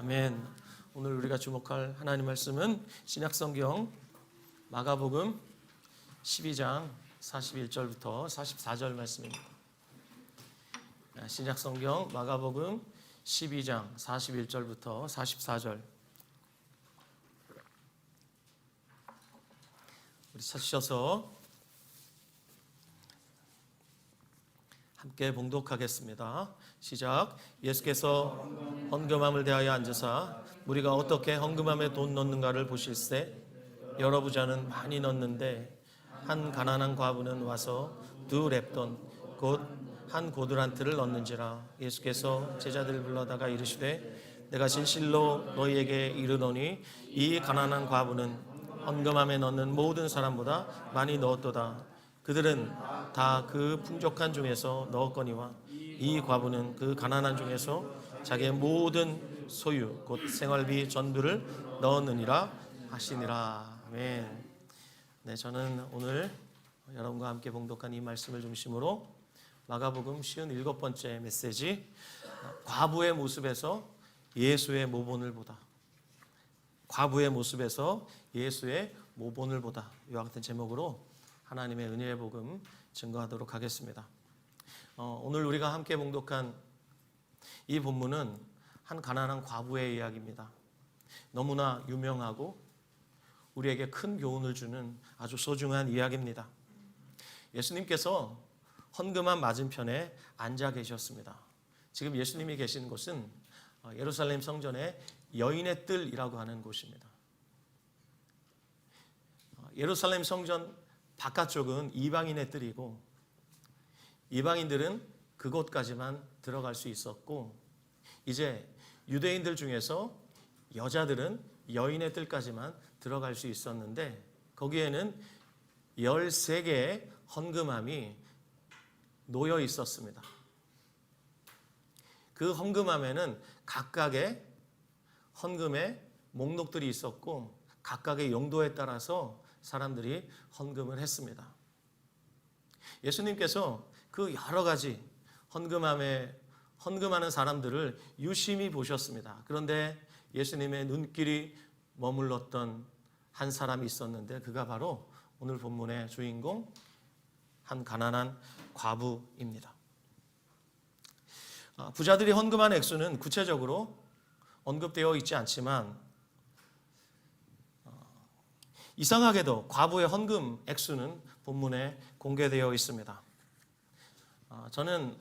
아멘. 오늘 우리가 주목할 하나님 말씀은 신약성경 마가복음 12장 41절부터 44절 말씀입니다. 신약성경 마가복음 12장 41절부터 44절. 우리 찾으셔서 함께 봉독하겠습니다. 시작. 예수께서 헌금함을 대하여 앉으사 우리가 어떻게 헌금함에 돈 넣는가를 보실세. 여러 부자는 많이 넣는데 한 가난한 과부는 와서 2렙돈 곧 한 고두란트를 넣는지라. 예수께서 제자들을 불러다가 이르시되 내가 진실로 너희에게 이르노니 이 가난한 과부는 헌금함에 넣는 모든 사람보다 많이 넣었도다. 그들은 다 그 풍족한 중에서 넣었거니와 이 과부는 그 가난한 중에서 자기의 모든 소유 곧 생활비 전부를 넣었느니라 하시니라. 아멘. 네, 저는 오늘 여러분과 함께 봉독한 이 말씀을 중심으로 마가복음 57번째 메시지, 과부의 모습에서 예수의 모본을 보다. 과부의 모습에서 예수의 모본을 보다. 이와 같은 제목으로 하나님의 은혜의 복음 증거하도록 하겠습니다. 오늘 우리가 함께 봉독한 이 본문은 한 가난한 과부의 이야기입니다. 너무나 유명하고 우리에게 큰 교훈을 주는 아주 소중한 이야기입니다. 예수님께서 헌금함 맞은편에 앉아 계셨습니다. 지금 예수님이 계신 곳은 예루살렘 성전의 여인의 뜰이라고 하는 곳입니다. 예루살렘 성전 바깥쪽은 이방인의 뜰이고 이방인들은 그곳까지만 들어갈 수 있었고, 이제 유대인들 중에서 여자들은 여인의 뜰까지만 들어갈 수 있었는데 거기에는 13개의 헌금함이 놓여 있었습니다. 그 헌금함에는 각각의 헌금의 목록들이 있었고 각각의 용도에 따라서 사람들이 헌금을 했습니다. 예수님께서 그 여러 가지 헌금하는 사람들을 유심히 보셨습니다. 그런데 예수님의 눈길이 머물렀던 한 사람이 있었는데 그가 바로 오늘 본문의 주인공, 한 가난한 과부입니다. 부자들이 헌금한 액수는 구체적으로 언급되어 있지 않지만 이상하게도 과부의 헌금 액수는 본문에 공개되어 있습니다. 저는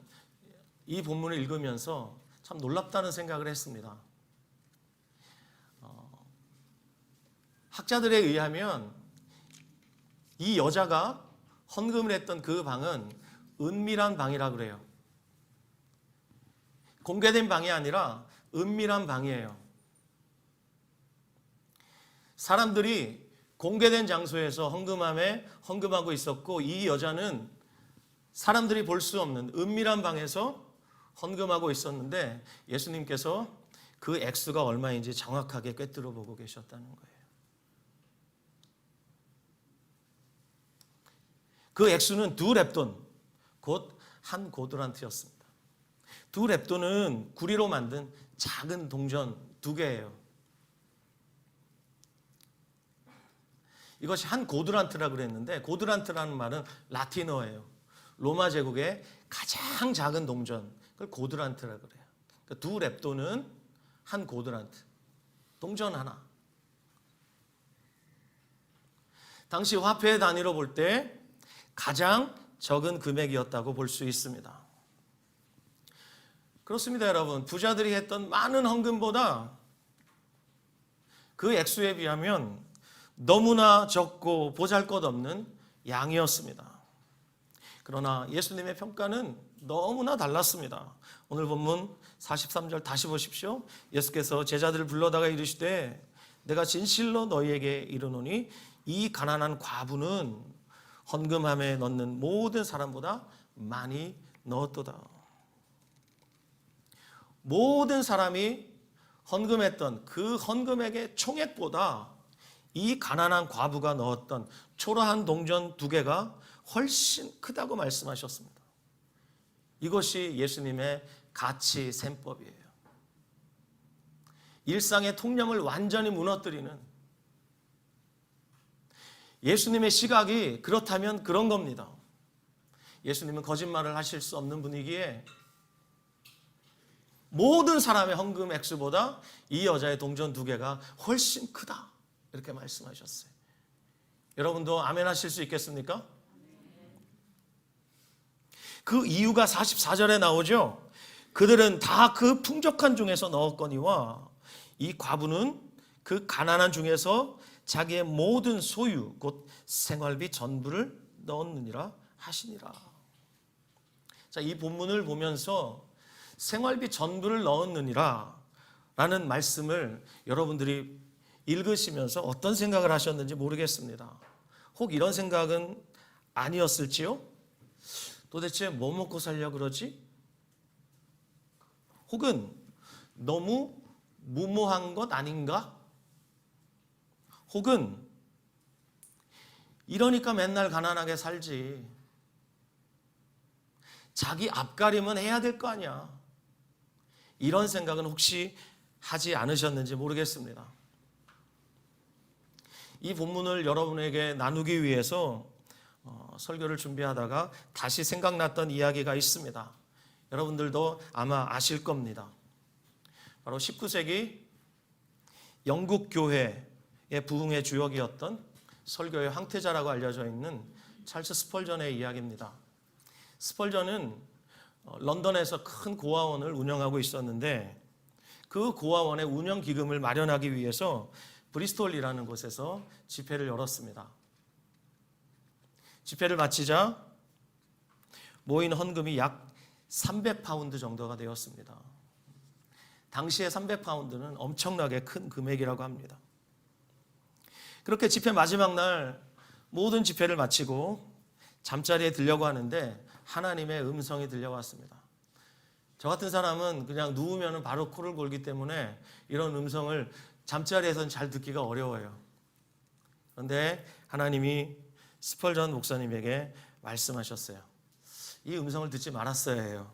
이 본문을 읽으면서 참 놀랍다는 생각을 했습니다. 학자들에 의하면 이 여자가 헌금을 했던 그 방은 은밀한 방이라고 그래요. 공개된 방이 아니라 은밀한 방이에요. 사람들이 공개된 장소에서 헌금함에 헌금하고 있었고 이 여자는 사람들이 볼 수 없는 은밀한 방에서 헌금하고 있었는데 예수님께서 그 액수가 얼마인지 정확하게 꿰뚫어 보고 계셨다는 거예요. 그 액수는 2렙돈, 곧 한 고두란트였습니다. 2렙돈은 구리로 만든 작은 동전 2개예요. 이것이 한 고두란트라고 그랬는데 고두란트라는 말은 라틴어예요. 로마 제국의 가장 작은 동전, 그걸 고두란트라고 그래요. 그러니까 2렙돈은 한 고두란트, 동전 하나. 당시 화폐 단위로 볼 때 가장 적은 금액이었다고 볼 수 있습니다. 그렇습니다, 여러분. 부자들이 했던 많은 헌금보다 그 액수에 비하면 너무나 적고 보잘것없는 양이었습니다. 그러나 예수님의 평가는 너무나 달랐습니다. 오늘 본문 43절 다시 보십시오. 예수께서 제자들을 불러다가 이르시되 내가 진실로 너희에게 이르노니 이 가난한 과부는 헌금함에 넣는 모든 사람보다 많이 넣었도다. 모든 사람이 헌금했던 그 헌금액의 총액보다 이 가난한 과부가 넣었던 초라한 동전 2개가 훨씬 크다고 말씀하셨습니다. 이것이 예수님의 가치 셈법이에요. 일상의 통념을 완전히 무너뜨리는 예수님의 시각이 그렇다면 그런 겁니다. 예수님은 거짓말을 하실 수 없는 분이기에 모든 사람의 헌금 액수보다 이 여자의 동전 2개가 훨씬 크다, 이렇게 말씀하셨어요. 여러분도 아멘 하실 수 있겠습니까? 그 이유가 44절에 나오죠. 그들은 다 그 풍족한 중에서 넣었거니와 이 과부는 그 가난한 중에서 자기의 모든 소유 곧 생활비 전부를 넣었느니라 하시니라. 자, 이 본문을 보면서 생활비 전부를 넣었느니라 라는 말씀을 여러분들이 읽으시면서 어떤 생각을 하셨는지 모르겠습니다. 혹 이런 생각은 아니었을지요? 도대체 뭐 먹고 살려 그러지? 혹은 너무 무모한 것 아닌가? 혹은 이러니까 맨날 가난하게 살지, 자기 앞가림은 해야 될 거 아니야, 이런 생각은 혹시 하지 않으셨는지 모르겠습니다. 이 본문을 여러분에게 나누기 위해서 설교를 준비하다가 다시 생각났던 이야기가 있습니다. 여러분들도 아마 아실 겁니다. 바로 19세기 영국 교회의 부흥의 주역이었던 설교의 황태자라고 알려져 있는 찰스 스펄전의 이야기입니다. 스펄전은 런던에서 큰 고아원을 운영하고 있었는데 그 고아원의 운영 기금을 마련하기 위해서 브리스톨이라는 곳에서 집회를 열었습니다. 집회를 마치자 모인 헌금이 약 300파운드 정도가 되었습니다. 당시에 300파운드는 엄청나게 큰 금액이라고 합니다. 그렇게 집회 마지막 날 모든 집회를 마치고 잠자리에 들려고 하는데 하나님의 음성이 들려왔습니다. 저 같은 사람은 그냥 누우면 바로 코를 골기 때문에 이런 음성을 잠자리에서는 잘 듣기가 어려워요. 그런데 하나님이 스펄전 목사님에게 말씀하셨어요. 이 음성을 듣지 말았어야 해요.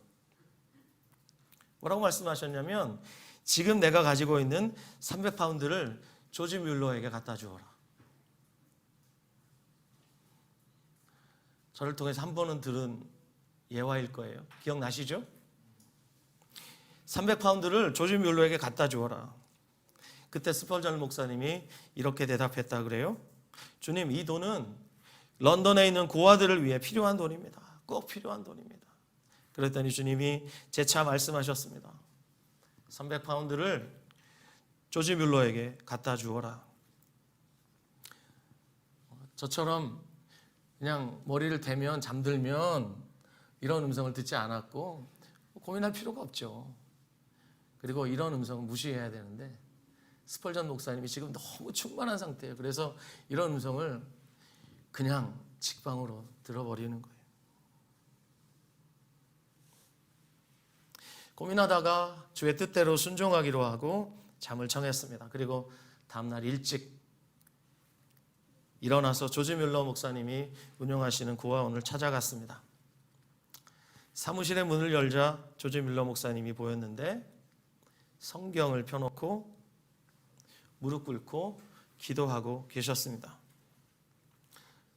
뭐라고 말씀하셨냐면, 지금 내가 가지고 있는 300파운드를 조지 뮬러에게 갖다 주어라. 저를 통해서 한 번은 들은 예화일 거예요. 기억나시죠? 300파운드를 조지 뮬러에게 갖다 주어라. 그때 스펄전 목사님이 이렇게 대답했다 그래요. 주님, 이 돈은 런던에 있는 고아들을 위해 필요한 돈입니다. 꼭 필요한 돈입니다. 그랬더니 주님이 재차 말씀하셨습니다. 300파운드를 조지 뮬러에게 갖다 주어라. 저처럼 그냥 머리를 대면 잠들면 이런 음성을 듣지 않았고 고민할 필요가 없죠. 그리고 이런 음성은 무시해야 되는데 스펄전 목사님이 지금 너무 충만한 상태예요. 그래서 이런 음성을 그냥 직방으로 들어버리는 거예요. 고민하다가 주의 뜻대로 순종하기로 하고 잠을 청했습니다. 그리고 다음날 일찍 일어나서 조지 뮬러 목사님이 운영하시는 고아원을 찾아갔습니다. 사무실의 문을 열자 조지 뮬러 목사님이 보였는데 성경을 펴놓고 무릎 꿇고 기도하고 계셨습니다.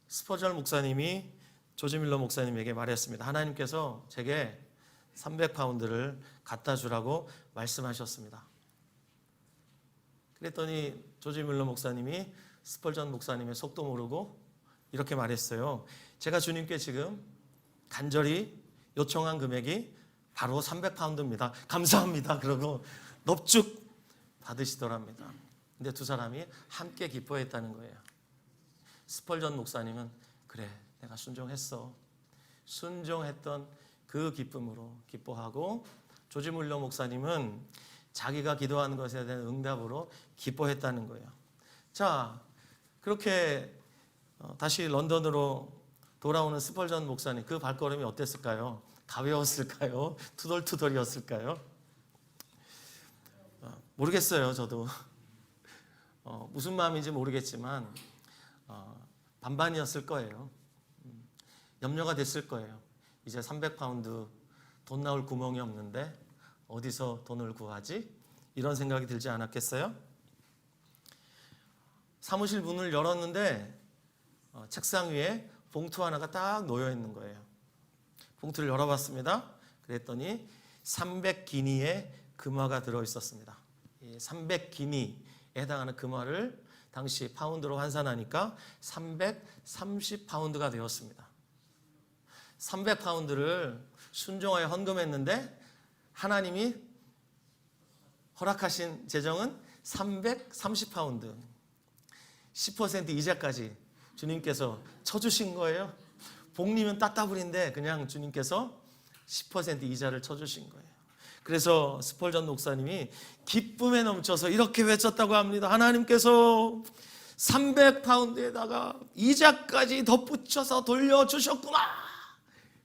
스펄전 목사님이 조지 뮬러 목사님에게 말했습니다. 하나님께서 제게 300파운드를 갖다 주라고 말씀하셨습니다. 그랬더니 조지 뮬러 목사님이 스펄전 목사님의 속도 모르고 이렇게 말했어요. 제가 주님께 지금 간절히 요청한 금액이 바로 300파운드입니다. 감사합니다. 그러고 넙죽 받으시더랍니다. 근데 두 사람이 함께 기뻐했다는 거예요. 스펄전 목사님은 그래, 내가 순종했어. 순종했던 그 기쁨으로 기뻐하고, 조지 뮬러 목사님은 자기가 기도하는 것에 대한 응답으로 기뻐했다는 거예요. 자, 그렇게 다시 런던으로 돌아오는 스펄전 목사님, 그 발걸음이 어땠을까요? 가벼웠을까요? 투덜투덜이었을까요? 모르겠어요. 저도 무슨 마음인지 모르겠지만 반반이었을 거예요. 염려가 됐을 거예요. 이제 300파운드 돈 나올 구멍이 없는데 어디서 돈을 구하지? 이런 생각이 들지 않았겠어요? 사무실 문을 열었는데 책상 위에 봉투 하나가 딱 놓여 있는 거예요. 봉투를 열어봤습니다. 그랬더니 300기니의 금화가 들어있었습니다. 300기니에 해당하는 금화를 당시 파운드로 환산하니까 330파운드가 되었습니다. 300파운드를 순종하여 헌금했는데 하나님이 허락하신 재정은 330파운드, 10% 이자까지 주님께서 쳐주신 거예요. 복리면 따따블인데 그냥 주님께서 10% 이자를 쳐주신 거예요. 그래서 스펄전 목사님이 기쁨에 넘쳐서 이렇게 외쳤다고 합니다. 하나님께서 300파운드에다가 이자까지 덧붙여서 돌려주셨구나.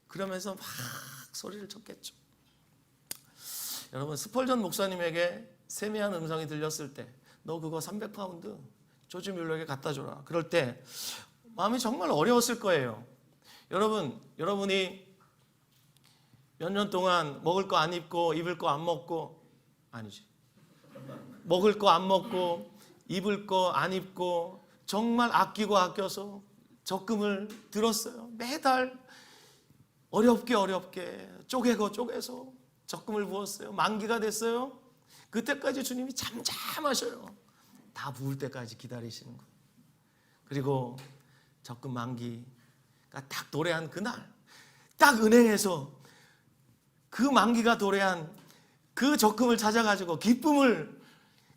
그러면서 막 소리를 쳤겠죠. 여러분, 스펄전 목사님에게 세미한 음성이 들렸을 때 너 그거 300파운드 조지 뮬러에게 갖다 줘라. 그럴 때 마음이 정말 어려웠을 거예요. 여러분이 몇 년 동안 먹을 거 안 입고 입을 거 안 먹고, 아니지, 먹을 거 안 먹고 입을 거 안 입고 정말 아끼고 아껴서 적금을 들었어요. 매달 어렵게 쪼개서 적금을 부었어요. 만기가 됐어요. 그때까지 주님이 잠잠하셔요. 다 부을 때까지 기다리시는 거예요. 그리고 적금 만기가 딱 도래한 그날, 딱 은행에서 그 만기가 도래한 그 적금을 찾아가지고 기쁨을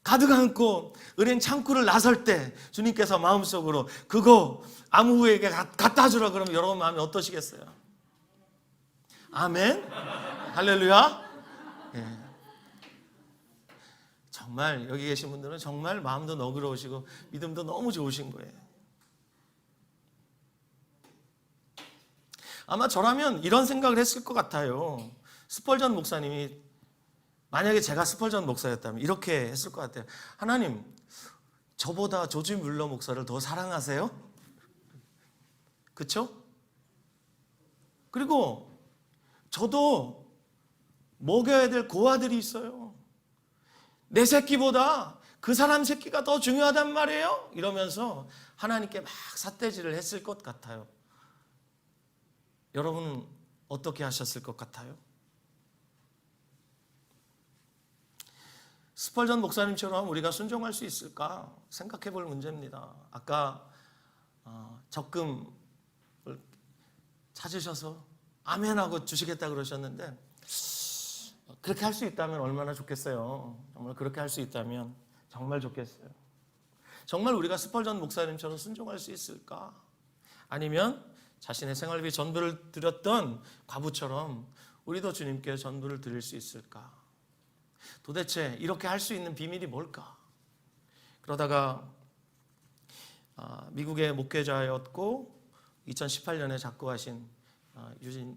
가득 안고 은행 창구를 나설 때 주님께서 마음속으로 그거 아무에게 갖다 주라 그러면 여러분 마음이 어떠시겠어요? 아멘? 할렐루야? 예. 정말 여기 계신 분들은 정말 마음도 너그러우시고 믿음도 너무 좋으신 거예요. 아마 저라면 이런 생각을 했을 것 같아요. 스펄전 목사님이, 만약에 제가 스펄전 목사였다면 이렇게 했을 것 같아요. 하나님, 저보다 조지 뮬러 목사를 더 사랑하세요? 그렇죠? 그리고 저도 먹여야 될 고아들이 있어요. 내 새끼보다 그 사람 새끼가 더 중요하단 말이에요? 이러면서 하나님께 막 삿대질을 했을 것 같아요. 여러분은 어떻게 하셨을 것 같아요? 스펄전 목사님처럼 우리가 순종할 수 있을까 생각해 볼 문제입니다. 아까 적금을 찾으셔서 아멘하고 주시겠다 그러셨는데, 그렇게 할 수 있다면 얼마나 좋겠어요. 정말 그렇게 할 수 있다면 정말 좋겠어요. 정말 우리가 스펄전 목사님처럼 순종할 수 있을까? 아니면 자신의 생활비 전부를 드렸던 과부처럼 우리도 주님께 전부를 드릴 수 있을까? 도대체 이렇게 할 수 있는 비밀이 뭘까? 그러다가 미국의 목회자였고 2018년에 작고하신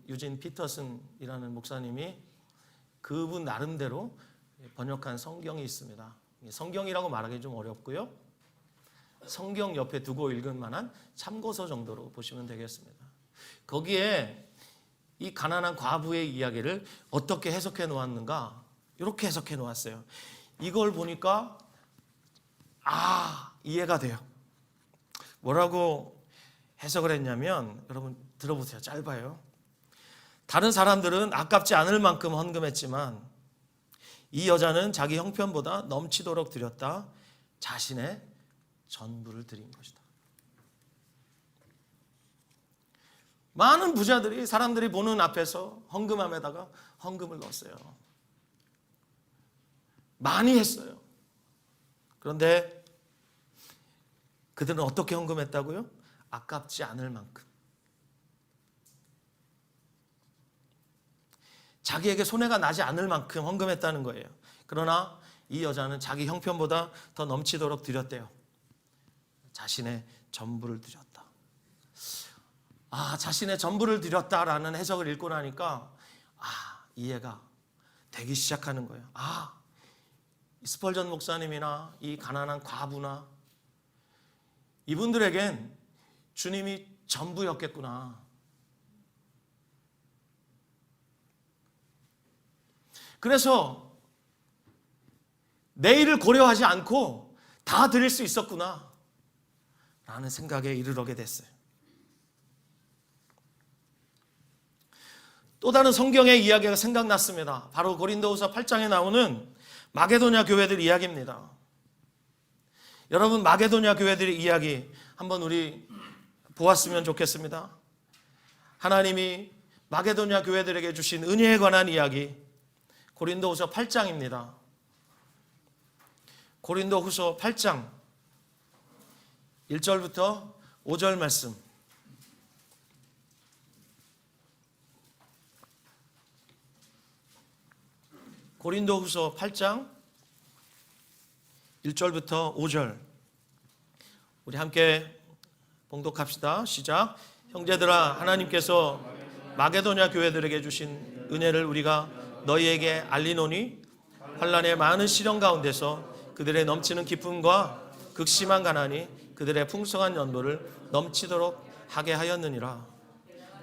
유진 피터슨이라는 목사님이 그분 나름대로 번역한 성경이 있습니다. 성경이라고 말하기 좀 어렵고요. 성경 옆에 두고 읽을 만한 참고서 정도로 보시면 되겠습니다. 거기에 이 가난한 과부의 이야기를 어떻게 해석해 놓았는가? 이렇게 해석해 놓았어요. 이걸 보니까 이해가 돼요. 뭐라고 해석을 했냐면, 여러분 들어보세요. 짧아요. 다른 사람들은 아깝지 않을 만큼 헌금했지만 이 여자는 자기 형편보다 넘치도록 드렸다. 자신의 전부를 드린 것이다. 많은 부자들이 사람들이 보는 앞에서 헌금함에다가 헌금을 넣었어요. 많이 했어요. 그런데 그들은 어떻게 헌금했다고요? 아깝지 않을 만큼. 자기에게 손해가 나지 않을 만큼 헌금했다는 거예요. 그러나 이 여자는 자기 형편보다 더 넘치도록 드렸대요. 자신의 전부를 드렸다. 자신의 전부를 드렸다라는 해석을 읽고 나니까 이해가 되기 시작하는 거예요. 스펄전 목사님이나 이 가난한 과부나 이분들에겐 주님이 전부였겠구나. 그래서 내일을 고려하지 않고 다 드릴 수 있었구나 라는 생각에 이르게 됐어요. 또 다른 성경의 이야기가 생각났습니다. 바로 고린도후서 8장에 나오는 마게도냐 교회들 이야기입니다. 여러분, 마게도냐 교회들의 이야기 한번 우리 보았으면 좋겠습니다. 하나님이 마게도냐 교회들에게 주신 은혜에 관한 이야기, 고린도후서 8장입니다. 고린도후서 8장 1절부터 5절 말씀. 고린도후서 8장 1절부터 5절 우리 함께 봉독합시다. 시작. 형제들아, 하나님께서 마게도냐 교회들에게 주신 은혜를 우리가 너희에게 알리노니 환난의 많은 시련 가운데서 그들의 넘치는 기쁨과 극심한 가난이 그들의 풍성한 연보를 넘치도록 하게 하였느니라.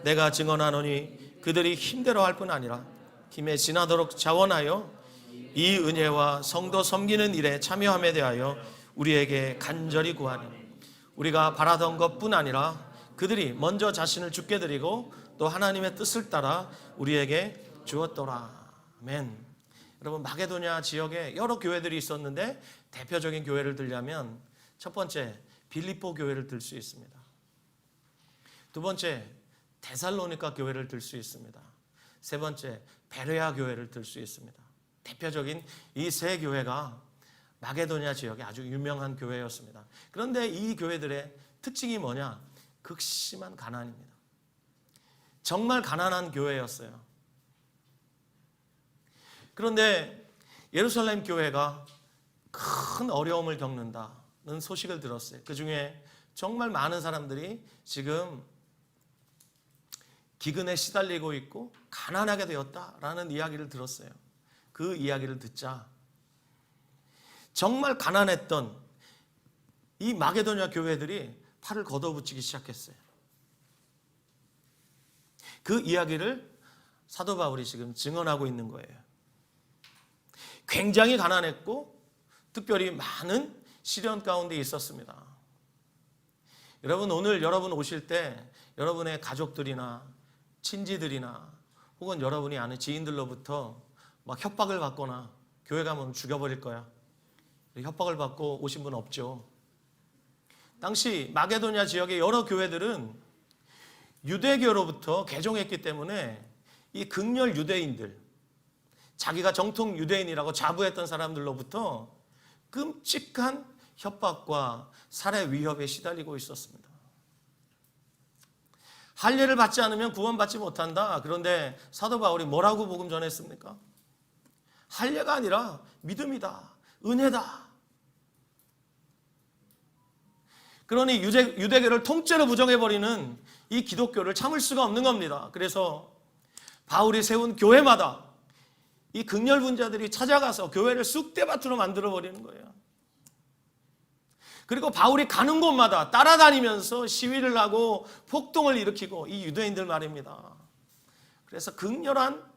내가 증언하노니 그들이 힘대로 할 뿐 아니라 힘에 지나도록 자원하여 이 은혜와 성도 섬기는 일에 참여함에 대하여 우리에게 간절히 구하니 우리가 바라던 것뿐 아니라 그들이 먼저 자신을 주께 드리고 또 하나님의 뜻을 따라 우리에게 주었더라. 아멘. 여러분, 마게도냐 지역에 여러 교회들이 있었는데 대표적인 교회를 들자면 첫 번째 빌립보 교회를 들 수 있습니다. 두 번째 데살로니가 교회를 들 수 있습니다. 세 번째 베레아 교회를 들 수 있습니다. 대표적인 이 세 교회가 마게도냐 지역에 아주 유명한 교회였습니다. 그런데 이 교회들의 특징이 뭐냐? 극심한 가난입니다. 정말 가난한 교회였어요. 그런데 예루살렘 교회가 큰 어려움을 겪는다는 소식을 들었어요. 그 중에 정말 많은 사람들이 지금 기근에 시달리고 있고 가난하게 되었다라는 이야기를 들었어요. 그 이야기를 듣자 정말 가난했던 이 마게도냐 교회들이 팔을 걷어붙이기 시작했어요. 그 이야기를 사도 바울이 지금 증언하고 있는 거예요. 굉장히 가난했고 특별히 많은 시련 가운데 있었습니다. 여러분, 오늘 여러분 오실 때 여러분의 가족들이나 친지들이나 혹은 여러분이 아는 지인들로부터 막 협박을 받거나 교회 가면 죽여버릴 거야, 협박을 받고 오신 분 없죠? 당시 마게도냐 지역의 여러 교회들은 유대교로부터 개종했기 때문에 이 극렬 유대인들, 자기가 정통 유대인이라고 자부했던 사람들로부터 끔찍한 협박과 살해 위협에 시달리고 있었습니다. 할례를 받지 않으면 구원받지 못한다. 그런데 사도 바울이 뭐라고 복음 전했습니까? 할례가 아니라 믿음이다, 은혜다. 그러니 유대교를 통째로 부정해버리는 이 기독교를 참을 수가 없는 겁니다. 그래서 바울이 세운 교회마다 이 극렬분자들이 찾아가서 교회를 쑥대밭으로 만들어버리는 거예요. 그리고 바울이 가는 곳마다 따라다니면서 시위를 하고 폭동을 일으키고, 이 유대인들 말입니다. 그래서 극렬한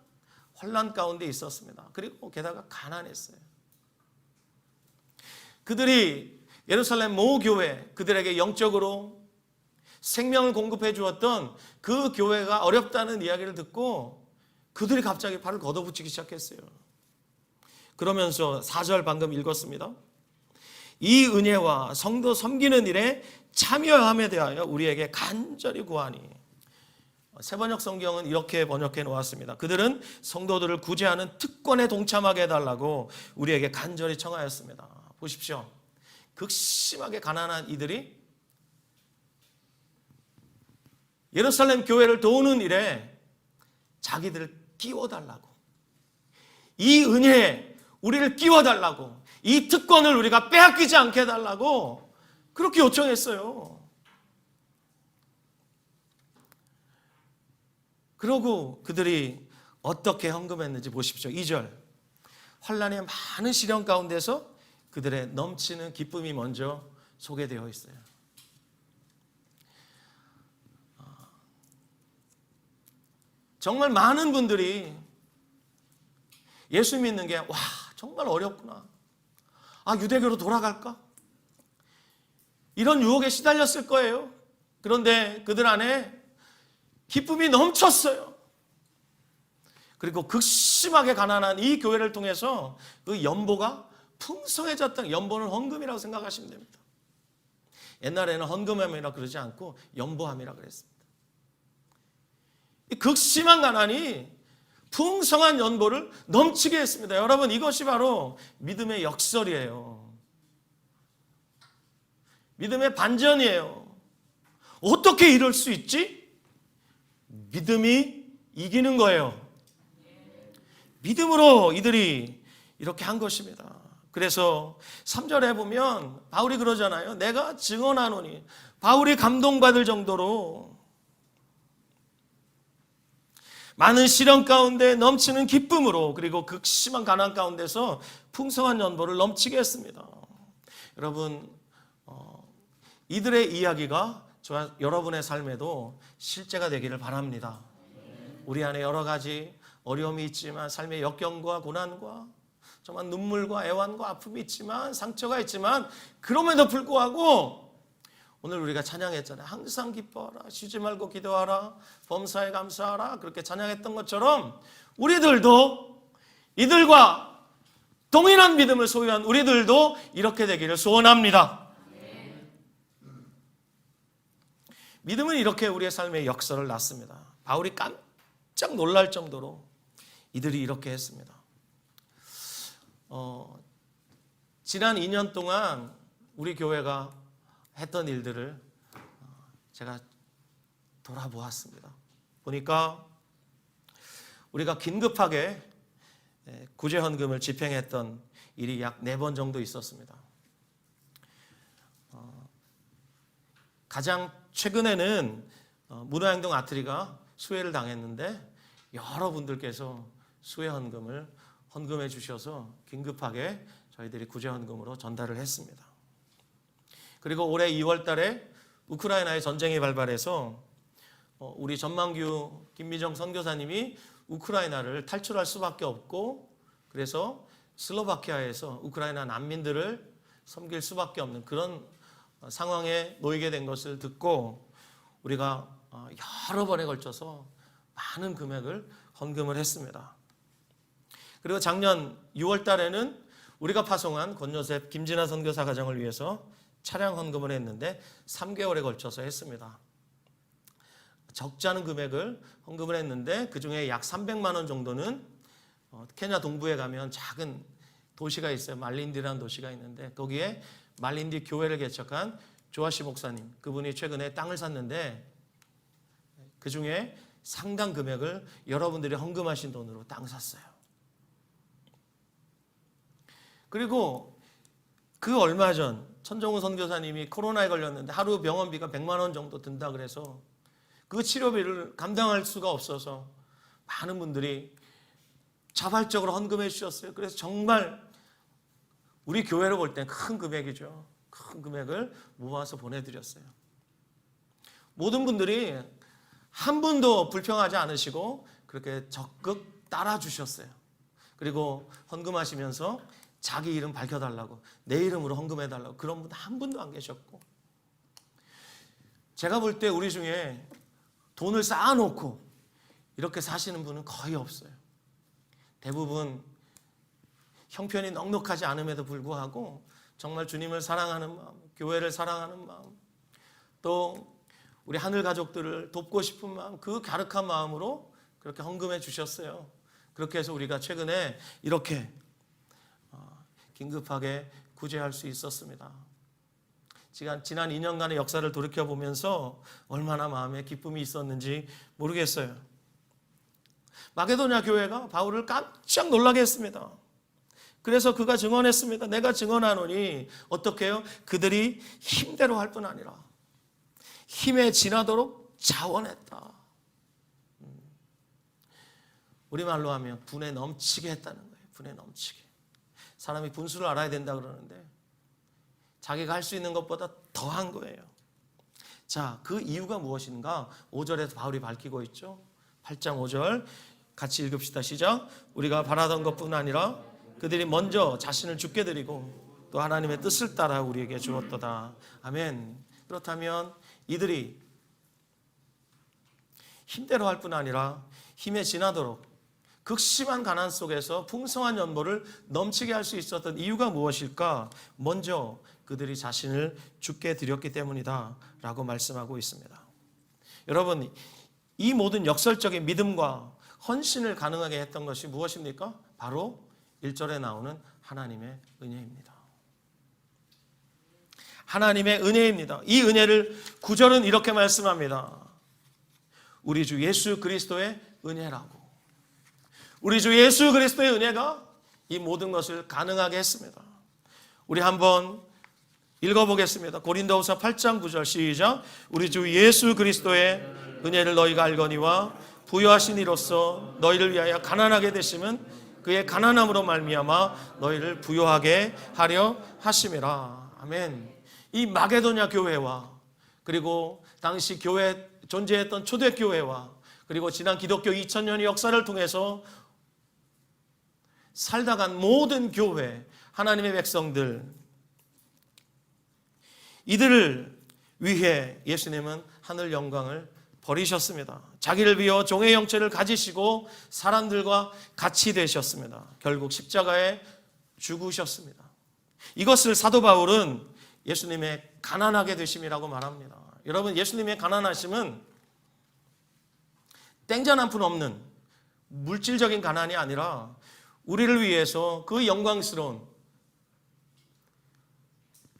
혼란 가운데 있었습니다. 그리고 게다가 가난했어요. 그들이 예루살렘 모 교회, 그들에게 영적으로 생명을 공급해 주었던 그 교회가 어렵다는 이야기를 듣고 그들이 갑자기 발을 걷어붙이기 시작했어요. 그러면서 4절 방금 읽었습니다. 이 은혜와 성도 섬기는 일에 참여함에 대하여 우리에게 간절히 구하니. 새번역 성경은 이렇게 번역해 놓았습니다. 그들은 성도들을 구제하는 특권에 동참하게 해달라고 우리에게 간절히 청하였습니다. 보십시오. 극심하게 가난한 이들이 예루살렘 교회를 도우는 일에 자기들을 끼워달라고, 이 은혜에 우리를 끼워달라고, 이 특권을 우리가 빼앗기지 않게 해달라고 그렇게 요청했어요. 그러고 그들이 어떻게 헌금했는지 보십시오. 2절. 환난의 많은 시련 가운데서 그들의 넘치는 기쁨이 먼저 소개되어 있어요. 정말 많은 분들이 예수 믿는 게 정말 어렵구나, 유대교로 돌아갈까? 이런 유혹에 시달렸을 거예요. 그런데 그들 안에 기쁨이 넘쳤어요. 그리고 극심하게 가난한 이 교회를 통해서 그 연보가 풍성해졌다. 연보는 헌금이라고 생각하시면 됩니다. 옛날에는 헌금함이라 그러지 않고 연보함이라 그랬습니다. 이 극심한 가난이 풍성한 연보를 넘치게 했습니다. 여러분, 이것이 바로 믿음의 역설이에요. 믿음의 반전이에요. 어떻게 이럴 수 있지? 믿음이 이기는 거예요. 믿음으로 이들이 이렇게 한 것입니다. 그래서 3절에 보면 바울이 그러잖아요. 내가 증언하노니. 바울이 감동받을 정도로 많은 시련 가운데 넘치는 기쁨으로, 그리고 극심한 가난 가운데서 풍성한 연보를 넘치게 했습니다. 여러분, 이들의 이야기가 저와 여러분의 삶에도 실제가 되기를 바랍니다. 우리 안에 여러 가지 어려움이 있지만, 삶의 역경과 고난과 정말 눈물과 애환과 아픔이 있지만, 상처가 있지만, 그럼에도 불구하고 오늘 우리가 찬양했잖아요. 항상 기뻐하라, 쉬지 말고 기도하라, 범사에 감사하라, 그렇게 찬양했던 것처럼 우리들도, 이들과 동일한 믿음을 소유한 우리들도 이렇게 되기를 소원합니다. 믿음은 이렇게 우리의 삶의 역사를 낳습니다. 바울이 깜짝 놀랄 정도로 이들이 이렇게 했습니다. 지난 2년 동안 우리 교회가 했던 일들을 제가 돌아보았습니다. 보니까 우리가 긴급하게 구제헌금을 집행했던 일이 약 4번 정도 있었습니다. 가장 최근에는 문화행동 아트리가 수혜를 당했는데, 여러분들께서 수혜헌금을 헌금해 주셔서 긴급하게 저희들이 구제헌금으로 전달을 했습니다. 그리고 올해 2월 달에 우크라이나의 전쟁이 발발해서 우리 전만규 김미정 선교사님이 우크라이나를 탈출할 수밖에 없고, 그래서 슬로바키아에서 우크라이나 난민들을 섬길 수밖에 없는 그런 상황에 놓이게 된 것을 듣고 우리가 여러 번에 걸쳐서 많은 금액을 헌금을 했습니다. 그리고 작년 6월 달에는 우리가 파송한 권요셉 김진아 선교사 가정을 위해서 차량 헌금을 했는데 3개월에 걸쳐서 했습니다. 적지 않은 금액을 헌금을 했는데 그중에 약 300만 원 정도는 케냐 동부에 가면 작은 도시가 있어요. 말린디라는 도시가 있는데 거기에 말린디 교회를 개척한 조아시 목사님, 그분이 최근에 땅을 샀는데 그중에 상당 금액을 여러분들이 헌금하신 돈으로 땅 샀어요. 그리고 그 얼마 전 천정우 선교사님이 코로나에 걸렸는데 하루 병원비가 100만 원 정도 든다 그래서 그 치료비를 감당할 수가 없어서 많은 분들이 자발적으로 헌금해 주셨어요. 그래서 정말 우리 교회로 볼 땐 큰 금액이죠. 큰 금액을 모아서 보내드렸어요. 모든 분들이 한 분도 불평하지 않으시고 그렇게 적극 따라주셨어요. 그리고 헌금하시면서 자기 이름 밝혀달라고, 내 이름으로 헌금해달라고, 그런 분 한 분도 안 계셨고, 제가 볼 때 우리 중에 돈을 쌓아놓고 이렇게 사시는 분은 거의 없어요. 대부분 형편이 넉넉하지 않음에도 불구하고 정말 주님을 사랑하는 마음, 교회를 사랑하는 마음, 또 우리 하늘 가족들을 돕고 싶은 마음, 그 갸륵한 마음으로 그렇게 헌금해 주셨어요. 그렇게 해서 우리가 최근에 이렇게 긴급하게 구제할 수 있었습니다. 지난 2년간의 역사를 돌이켜보면서 얼마나 마음에 기쁨이 있었는지 모르겠어요. 마게도냐 교회가 바울을 깜짝 놀라게 했습니다. 그래서 그가 증언했습니다. 내가 증언하노니 어떻게 해요? 그들이 힘대로 할 뿐 아니라 힘에 지나도록 자원했다. 우리말로 하면 분에 넘치게 했다는 거예요. 분에 넘치게. 사람이 분수를 알아야 된다 그러는데 자기가 할 수 있는 것보다 더한 거예요. 자, 그 이유가 무엇인가? 5절에서 바울이 밝히고 있죠. 8장 5절 같이 읽읍시다. 시작. 우리가 바라던 것뿐 아니라 그들이 먼저 자신을 죽게 드리고 또 하나님의 뜻을 따라 우리에게 주었도다. 아멘. 그렇다면 이들이 힘대로 할 뿐 아니라 힘에 지나도록 극심한 가난 속에서 풍성한 연보를 넘치게 할 수 있었던 이유가 무엇일까? 먼저 그들이 자신을 주께 드렸기 때문이다 라고 말씀하고 있습니다. 여러분, 이 모든 역설적인 믿음과 헌신을 가능하게 했던 것이 무엇입니까? 바로 1절에 나오는 하나님의 은혜입니다. 하나님의 은혜입니다. 이 은혜를 9절은 이렇게 말씀합니다. 우리 주 예수 그리스도의 은혜라고. 우리 주 예수 그리스도의 은혜가 이 모든 것을 가능하게 했습니다. 우리 한번 읽어보겠습니다. 고린도후서 8장 9절 시작. 우리 주 예수 그리스도의 은혜를 너희가 알거니와 부요하신 이로써 너희를 위하여 가난하게 되심은 그의 가난함으로 말미암아 너희를 부요하게 하려 하심이라. 아멘. 이 마게도냐 교회와 그리고 당시 교회 존재했던 초대교회와 그리고 지난 기독교 2000년의 역사를 통해서 살다 간 모든 교회, 하나님의 백성들, 이들을 위해 예수님은 하늘 영광을 버리셨습니다. 자기를 비워 종의 형체를 가지시고 사람들과 같이 되셨습니다. 결국 십자가에 죽으셨습니다. 이것을 사도 바울은 예수님의 가난하게 되심이라고 말합니다. 여러분, 예수님의 가난하심은 땡전 한 푼 없는 물질적인 가난이 아니라 우리를 위해서 그 영광스러운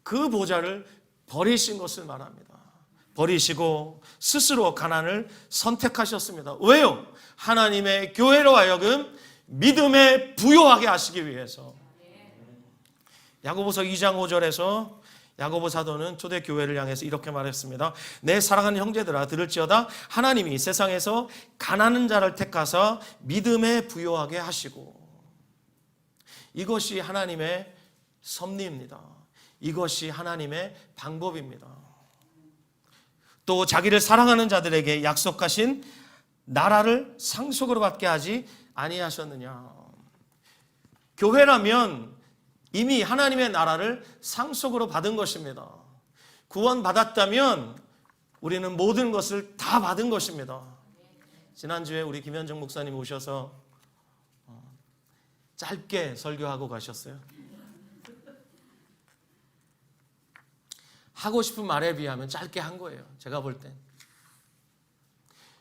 그 보좌를 버리신 것을 말합니다. 버리시고 스스로 가난을 선택하셨습니다. 왜요? 하나님의 교회로 하여금 믿음에 부요하게 하시기 위해서. 야고보서 2장 5절에서 야고보 사도는 초대교회를 향해서 이렇게 말했습니다. 내 사랑하는 형제들아 들을지어다. 하나님이 세상에서 가난한 자를 택하사 믿음에 부요하게 하시고. 이것이 하나님의 섭리입니다. 이것이 하나님의 방법입니다. 또 자기를 사랑하는 자들에게 약속하신 나라를 상속으로 받게 하지 아니하셨느냐. 교회라면 이미 하나님의 나라를 상속으로 받은 것입니다. 구원받았다면 우리는 모든 것을 다 받은 것입니다. 지난주에 우리 김현정 목사님 오셔서 짧게 설교하고 가셨어요. 하고 싶은 말에 비하면 짧게 한 거예요. 제가 볼 땐.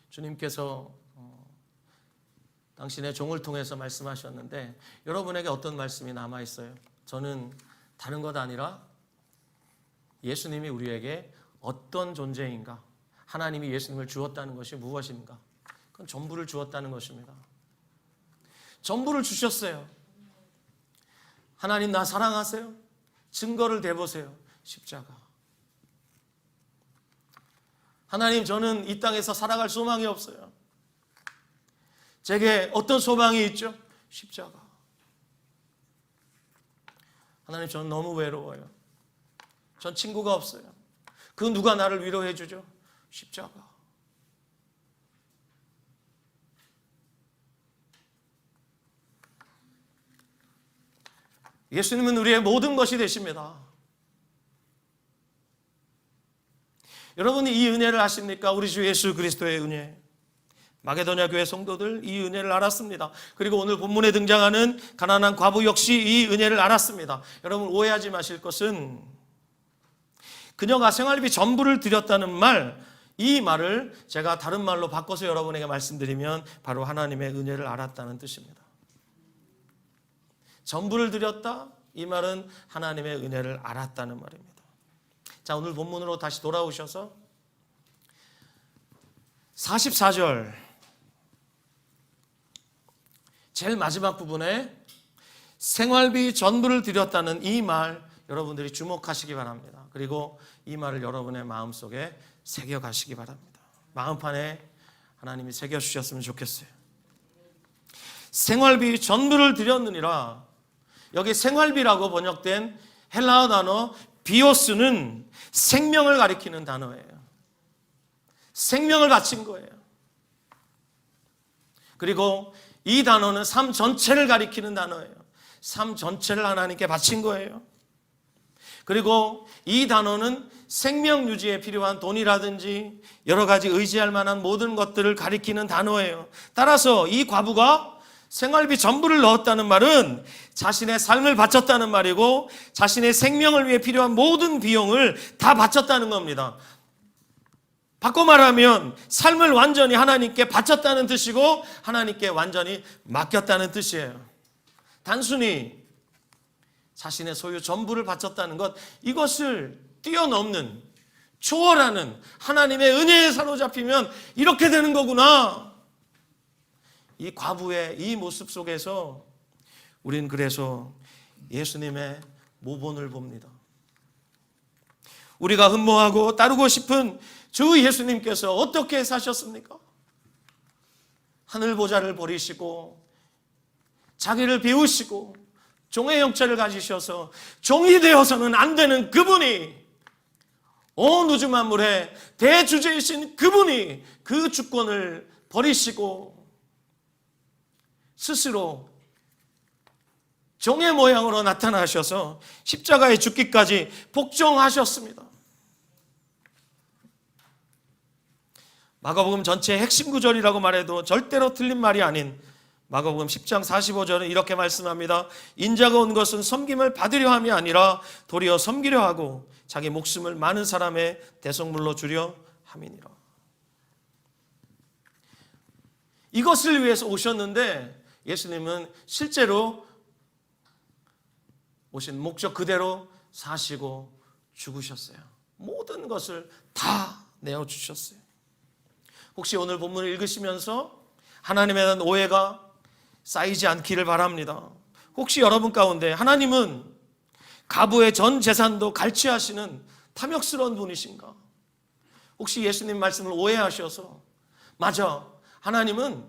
주님께서 당신의 종을 통해서 말씀하셨는데 여러분에게 어떤 말씀이 남아있어요? 저는 다른 것 아니라 예수님이 우리에게 어떤 존재인가, 하나님이 예수님을 주었다는 것이 무엇인가, 그건 전부를 주었다는 것입니다. 전부를 주셨어요. 하나님 나 사랑하세요? 증거를 대보세요. 십자가. 하나님 저는 이 땅에서 살아갈 소망이 없어요. 제게 어떤 소망이 있죠? 십자가. 하나님 저는 너무 외로워요. 전 친구가 없어요. 그 누가 나를 위로해 주죠? 십자가. 예수님은 우리의 모든 것이 되십니다. 여러분이 이 은혜를 아십니까? 우리 주 예수 그리스도의 은혜. 마게도냐 교회 성도들 이 은혜를 알았습니다. 그리고 오늘 본문에 등장하는 가난한 과부 역시 이 은혜를 알았습니다. 여러분 오해하지 마실 것은 그녀가 생활비 전부를 드렸다는 말, 이 말을 제가 다른 말로 바꿔서 여러분에게 말씀드리면 바로 하나님의 은혜를 알았다는 뜻입니다. 전부를 드렸다? 이 말은 하나님의 은혜를 알았다는 말입니다. 자, 오늘 본문으로 다시 돌아오셔서 44절 제일 마지막 부분에 생활비 전부를 드렸다는 이 말 여러분들이 주목하시기 바랍니다. 그리고 이 말을 여러분의 마음속에 새겨가시기 바랍니다. 마음판에 하나님이 새겨주셨으면 좋겠어요. 생활비 전부를 드렸느니라. 여기 생활비라고 번역된 헬라어 단어 비오스는 생명을 가리키는 단어예요. 생명을 바친 거예요. 그리고 이 단어는 삶 전체를 가리키는 단어예요. 삶 전체를 하나님께 바친 거예요. 그리고 이 단어는 생명 유지에 필요한 돈이라든지 여러 가지 의지할 만한 모든 것들을 가리키는 단어예요. 따라서 이 과부가 생활비 전부를 넣었다는 말은 자신의 삶을 바쳤다는 말이고 자신의 생명을 위해 필요한 모든 비용을 다 바쳤다는 겁니다. 바꿔 말하면 삶을 완전히 하나님께 바쳤다는 뜻이고 하나님께 완전히 맡겼다는 뜻이에요. 단순히 자신의 소유 전부를 바쳤다는 것, 이것을 뛰어넘는, 초월하는 하나님의 은혜에 사로잡히면 이렇게 되는 거구나. 이 과부의 이 모습 속에서 우린 그래서 예수님의 모본을 봅니다. 우리가 흠모하고 따르고 싶은 주 예수님께서 어떻게 사셨습니까? 하늘 보좌를 버리시고 자기를 비우시고 종의 형체를 가지셔서 종이 되어서는 안 되는 그분이, 온 우주 만물의 대주제이신 그분이 그 주권을 버리시고 스스로 종의 모양으로 나타나셔서 십자가에 죽기까지 복종하셨습니다. 마가복음 전체의 핵심 구절이라고 말해도 절대로 틀린 말이 아닌 마가복음 10장 45절은 이렇게 말씀합니다. 인자가 온 것은 섬김을 받으려 함이 아니라 도리어 섬기려 하고 자기 목숨을 많은 사람의 대속물로 주려 함이니라. 이것을 위해서 오셨는데 예수님은 실제로 오신 목적 그대로 사시고 죽으셨어요. 모든 것을 다 내어주셨어요. 혹시 오늘 본문을 읽으시면서 하나님에 대한 오해가 쌓이지 않기를 바랍니다. 혹시 여러분 가운데 하나님은 가부의 전 재산도 갈취하시는 탐욕스러운 분이신가? 혹시 예수님 말씀을 오해하셔서 맞아, 하나님은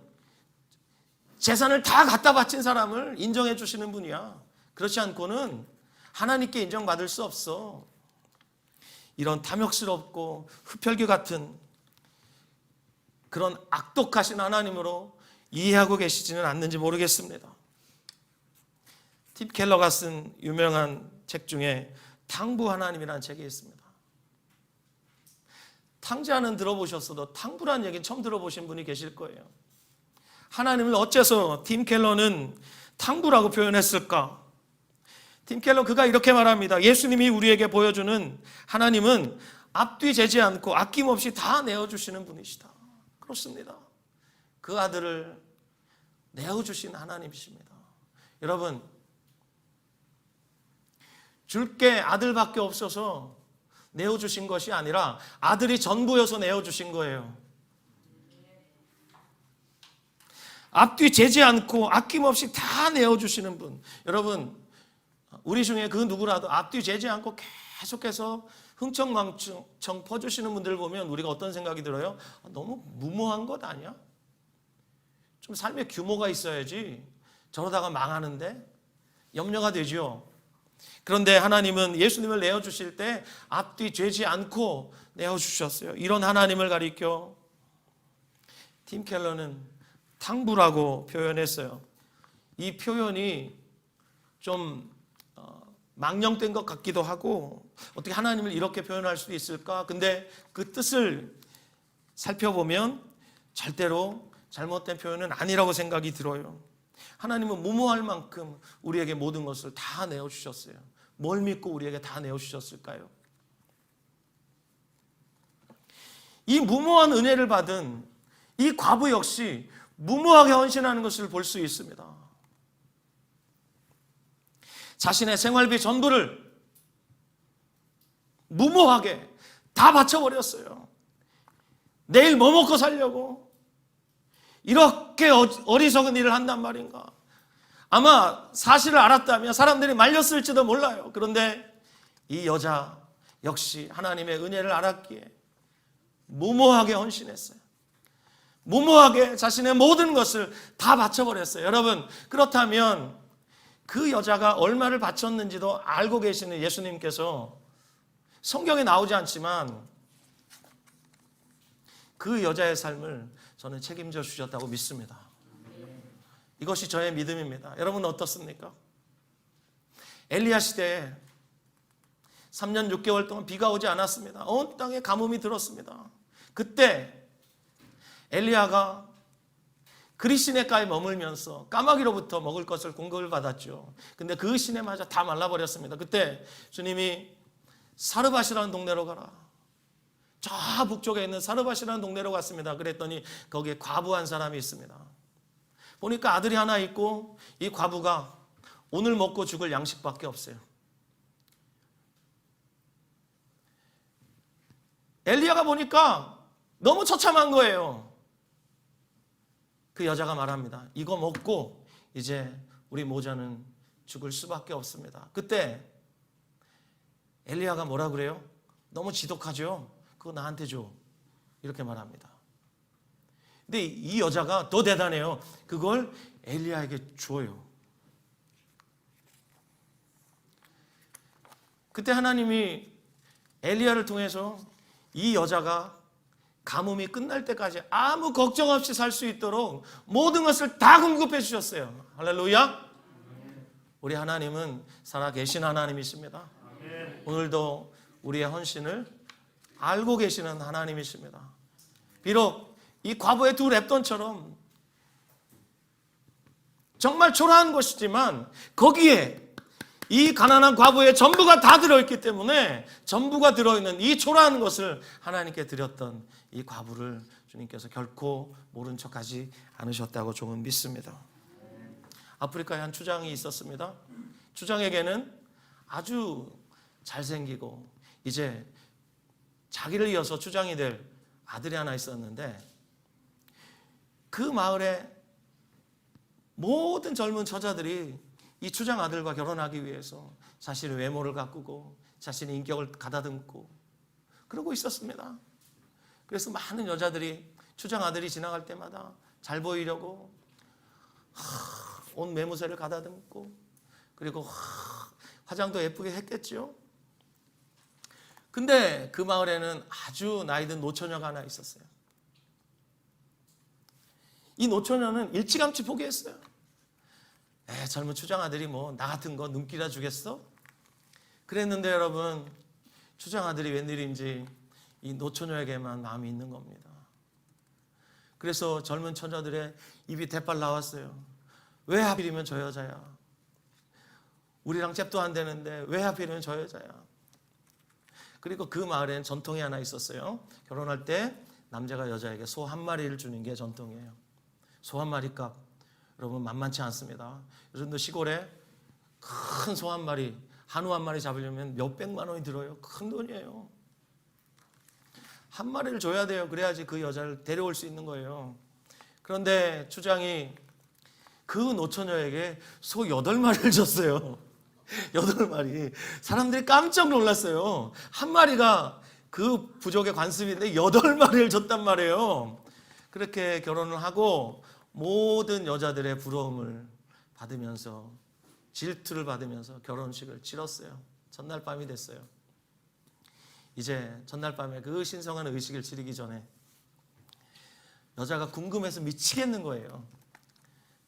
재산을 다 갖다 바친 사람을 인정해 주시는 분이야. 그렇지 않고는 하나님께 인정받을 수 없어. 이런 탐욕스럽고 흡혈귀 같은 그런 악독하신 하나님으로 이해하고 계시지는 않는지 모르겠습니다. 팀 켈러가 쓴 유명한 책 중에 탕부 하나님이라는 책이 있습니다. 탕자는 들어보셨어도 탕부라는 얘기는 처음 들어보신 분이 계실 거예요. 하나님을 어째서 팀 켈러는 탕부라고 표현했을까? 팀 켈러 그가 이렇게 말합니다. 예수님이 우리에게 보여주는 하나님은 앞뒤 재지 않고 아낌없이 다 내어주시는 분이시다. 그렇습니다. 그 아들을 내어주신 하나님이십니다. 여러분, 줄 게 아들밖에 없어서 내어주신 것이 아니라 아들이 전부여서 내어주신 거예요. 앞뒤 재지 않고 아낌없이 다 내어주시는 분. 여러분, 우리 중에 그 누구라도 앞뒤 재지 않고 계속해서 흥청망청 퍼주시는 분들 보면 우리가 어떤 생각이 들어요? 너무 무모한 것 아니야? 좀 삶에 규모가 있어야지 저러다가 망하는데 염려가 되죠. 그런데 하나님은 예수님을 내어주실 때 앞뒤 재지 않고 내어주셨어요. 이런 하나님을 가리켜 팀 켈러는 탕부라고 표현했어요. 이 표현이 좀 망령된 것 같기도 하고 어떻게 하나님을 이렇게 표현할 수도 있을까? 근데 그 뜻을 살펴보면 절대로 잘못된 표현은 아니라고 생각이 들어요. 하나님은 무모할 만큼 우리에게 모든 것을 다 내어주셨어요. 뭘 믿고 우리에게 다 내어주셨을까요? 이 무모한 은혜를 받은 이 과부 역시 무모하게 헌신하는 것을 볼 수 있습니다. 자신의 생활비 전부를 무모하게 다 바쳐버렸어요. 내일 뭐 먹고 살려고 이렇게 어리석은 일을 한단 말인가. 아마 사실을 알았다면 사람들이 말렸을지도 몰라요. 그런데 이 여자 역시 하나님의 은혜를 알았기에 무모하게 헌신했어요. 무모하게 자신의 모든 것을 다 바쳐버렸어요. 여러분, 그렇다면 그 여자가 얼마를 바쳤는지도 알고 계시는 예수님께서 성경에 나오지 않지만 그 여자의 삶을 저는 책임져 주셨다고 믿습니다. 이것이 저의 믿음입니다. 여러분 어떻습니까? 엘리야 시대에 3년 6개월 동안 비가 오지 않았습니다. 온 땅에 가뭄이 들었습니다. 그때 엘리야가 그리 시내가에 머물면서 까마귀로부터 먹을 것을 공급을 받았죠. 근데 그 시내마저 다 말라버렸습니다. 그때 주님이 사르밧이라는 동네로 가라. 저 북쪽에 있는 사르밧이라는 동네로 갔습니다. 그랬더니 거기에 과부 한 사람이 있습니다. 보니까 아들이 하나 있고 이 과부가 오늘 먹고 죽을 양식밖에 없어요. 엘리야가 보니까 너무 처참한 거예요. 그 여자가 말합니다. 이거 먹고 이제 우리 모자는 죽을 수밖에 없습니다. 그때 엘리야가 뭐라 그래요? 너무 지독하죠? 그거 나한테 줘. 이렇게 말합니다. 근데 이 여자가 더 대단해요. 그걸 엘리야에게 줘요. 그때 하나님이 엘리야를 통해서 이 여자가 가뭄이 끝날 때까지 아무 걱정 없이 살 수 있도록 모든 것을 다 공급해 주셨어요. 할렐루야. 우리 하나님은 살아계신 하나님이십니다. 오늘도 우리의 헌신을 알고 계시는 하나님이십니다. 비록 이 과부의 두 랩돈처럼 정말 초라한 것이지만 거기에 이 가난한 과부의 전부가 다 들어있기 때문에 전부가 들어있는 이 초라한 것을 하나님께 드렸던 이 과부를 주님께서 결코 모른 척하지 않으셨다고 조금 믿습니다. 아프리카에 한 추장이 있었습니다. 추장에게는 아주 잘생기고 이제 자기를 이어서 추장이 될 아들이 하나 있었는데 그 마을에 모든 젊은 처자들이 이 추장 아들과 결혼하기 위해서 자신의 외모를 가꾸고 자신의 인격을 가다듬고 그러고 있었습니다. 그래서 많은 여자들이 추장 아들이 지나갈 때마다 잘 보이려고 온 매무새를 가다듬고 그리고 화장도 예쁘게 했겠죠. 근데 그 마을에는 아주 나이든 노처녀가 하나 있었어요. 이 노처녀는 일찌감치 포기했어요. 젊은 추장 아들이 뭐 나 같은 거 눈길이라 주겠어? 그랬는데 여러분, 추장 아들이 웬일인지 이 노처녀에게만 마음이 있는 겁니다. 그래서 젊은 처녀들의 입이 대빨 나왔어요. 왜 하필이면 저 여자야? 우리랑 잽도 안 되는데 왜 하필이면 저 여자야? 그리고 그 마을에는 전통이 하나 있었어요. 결혼할 때 남자가 여자에게 소 한 마리를 주는 게 전통이에요. 소 한 마리 값 여러분 만만치 않습니다. 요즘도 시골에 큰 소 한 마리, 한우 한 마리 잡으려면 몇 백만 원이 들어요. 큰 돈이에요. 한 마리를 줘야 돼요. 그래야지 그 여자를 데려올 수 있는 거예요. 그런데 추장이 그 노처녀에게 소 8마리를 줬어요. 8마리. 사람들이 깜짝 놀랐어요. 한 마리가 그 부족의 관습인데 8마리를 줬단 말이에요. 그렇게 결혼을 하고 모든 여자들의 부러움을 받으면서 질투를 받으면서 결혼식을 치렀어요. 전날 밤이 됐어요. 이제 전날 밤에 그 신성한 의식을 치르기 전에 여자가 궁금해서 미치겠는 거예요.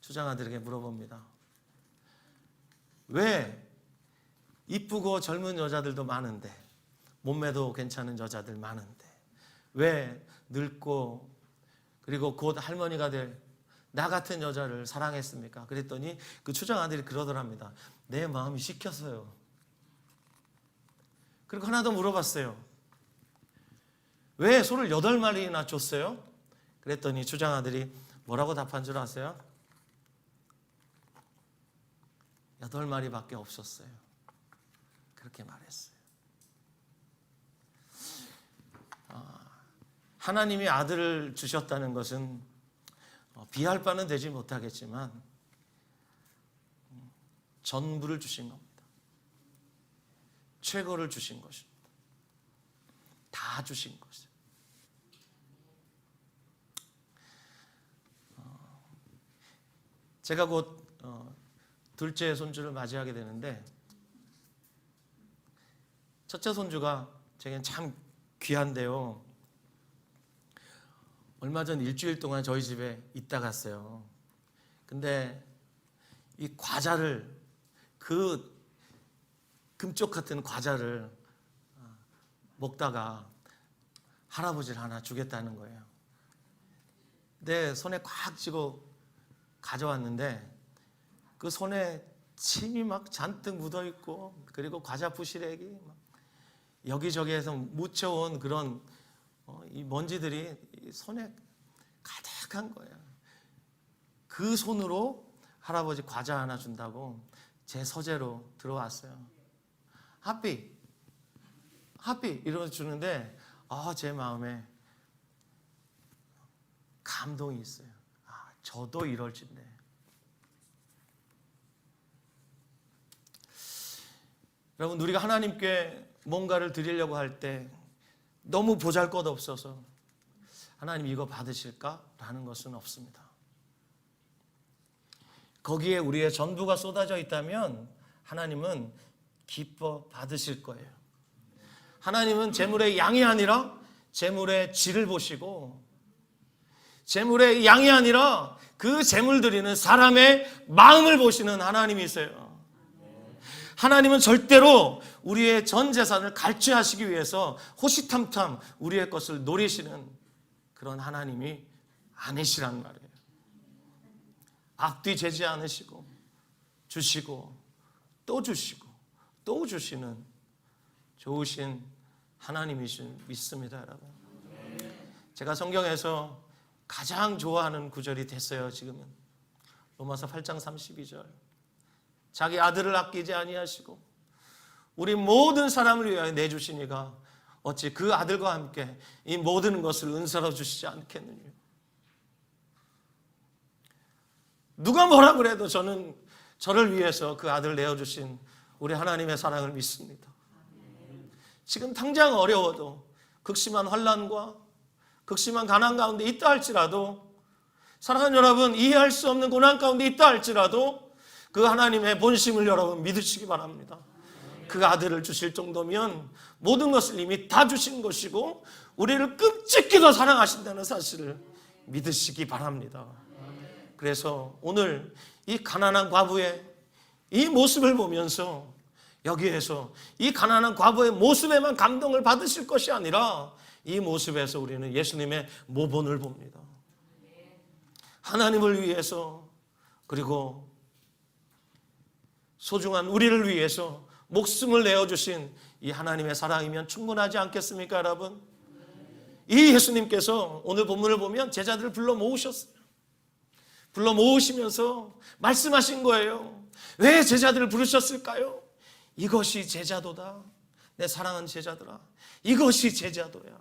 추장 아들에게 물어봅니다. 왜 이쁘고 젊은 여자들도 많은데 몸매도 괜찮은 여자들 많은데 왜 늙고 그리고 곧 할머니가 될 나 같은 여자를 사랑했습니까? 그랬더니 그 추장 아들이 그러더랍니다. 내 마음이 시켰어요. 그리고 하나 더 물어봤어요. 왜 소를 8마리나 줬어요? 그랬더니 추장 아들이 뭐라고 답한 줄 아세요? 8마리밖에 없었어요. 그렇게 말했어요. 하나님이 아들을 주셨다는 것은 비할 바는 되지 못하겠지만 전부를 주신 겁니다. 최고를 주신 것입니다. 다 주신 것이에요. 제가 곧 둘째 손주를 맞이하게 되는데 첫째 손주가 제겐 참 귀한데요. 얼마 전 일주일 동안 저희 집에 있다 갔어요. 근데 이 과자를 그 금쪽 같은 과자를 먹다가 할아버지를 하나 주겠다는 거예요. 내 손에 꽉 쥐고 가져왔는데 그 손에 침이 막 잔뜩 묻어 있고, 그리고 과자 부시래기 여기저기에서 묻혀온 그런 이 먼지들이 손에 가득한 거예요. 그 손으로 할아버지 과자 하나 준다고 제 서재로 들어왔어요. 하삐 이러면서 주는데 제 마음에 감동이 있어요. 저도 이럴진데. 여러분, 우리가 하나님께 뭔가를 드리려고 할 때 너무 보잘것없어서 하나님 이거 받으실까라는 것은 없습니다. 거기에 우리의 전부가 쏟아져 있다면 하나님은 기뻐 받으실 거예요. 하나님은 재물의 양이 아니라 재물의 질을 보시고, 재물의 양이 아니라 그 재물 드리는 사람의 마음을 보시는 하나님이세요. 하나님은 절대로 우리의 전 재산을 갈취하시기 위해서 호시탐탐 우리의 것을 노리시는 그런 하나님이 아니시란 말이에요. 앞뒤 재지 않으시고 주시고 또 주시고 또 주시는 좋으신 하나님이신 믿습니다, 여러분. 제가 성경에서 가장 좋아하는 구절이 됐어요. 지금은 로마서 8장 32절. 자기 아들을 아끼지 아니하시고 우리 모든 사람을 위하여 내주시니가 어찌 그 아들과 함께 이 모든 것을 은사로 주시지 않겠느냐. 누가 뭐라 그래도 저는 저를 위해서 그 아들 내어주신 우리 하나님의 사랑을 믿습니다. 지금 당장 어려워도, 극심한 환난과 극심한 가난 가운데 있다 할지라도, 사랑하는 여러분, 이해할 수 없는 고난 가운데 있다 할지라도 그 하나님의 본심을 여러분 믿으시기 바랍니다. 그 아들을 주실 정도면 모든 것을 이미 다 주신 것이고 우리를 끔찍히 더 사랑하신다는 사실을 믿으시기 바랍니다. 그래서 오늘 이 가난한 과부의 이 모습을 보면서 여기에서 이 가난한 과부의 모습에만 감동을 받으실 것이 아니라 이 모습에서 우리는 예수님의 모본을 봅니다. 하나님을 위해서, 그리고 소중한 우리를 위해서 목숨을 내어주신 이 하나님의 사랑이면 충분하지 않겠습니까, 여러분? 이 예수님께서 오늘 본문을 보면 제자들을 불러 모으셨어요. 불러 모으시면서 말씀하신 거예요. 왜 제자들을 부르셨을까요? 이것이 제자도다. 내 사랑하는 제자들아, 이것이 제자도야.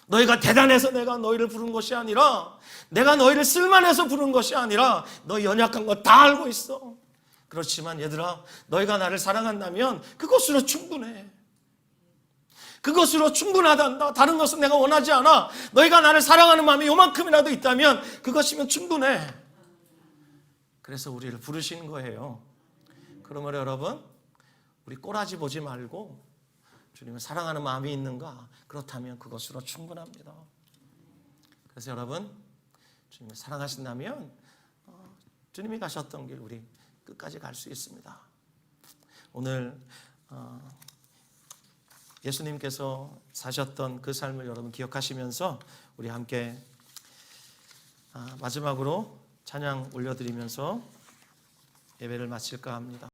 너희가 대단해서 내가 너희를 부른 것이 아니라, 내가 너희를 쓸만해서 부른 것이 아니라 너희 연약한 거 다 알고 있어. 그렇지만 얘들아, 너희가 나를 사랑한다면 그것으로 충분해. 그것으로 충분하단다. 다른 것은 내가 원하지 않아. 너희가 나를 사랑하는 마음이 요만큼이라도 있다면 그것이면 충분해. 그래서 우리를 부르신 거예요. 그러므로 여러분, 우리 꼬라지 보지 말고 주님을 사랑하는 마음이 있는가? 그렇다면 그것으로 충분합니다. 그래서 여러분, 주님을 사랑하신다면 주님이 가셨던 길 우리 끝까지 갈 수 있습니다. 오늘 예수님께서 사셨던 그 삶을 여러분 기억하시면서 우리 함께 마지막으로 찬양 올려드리면서 예배를 마칠까 합니다.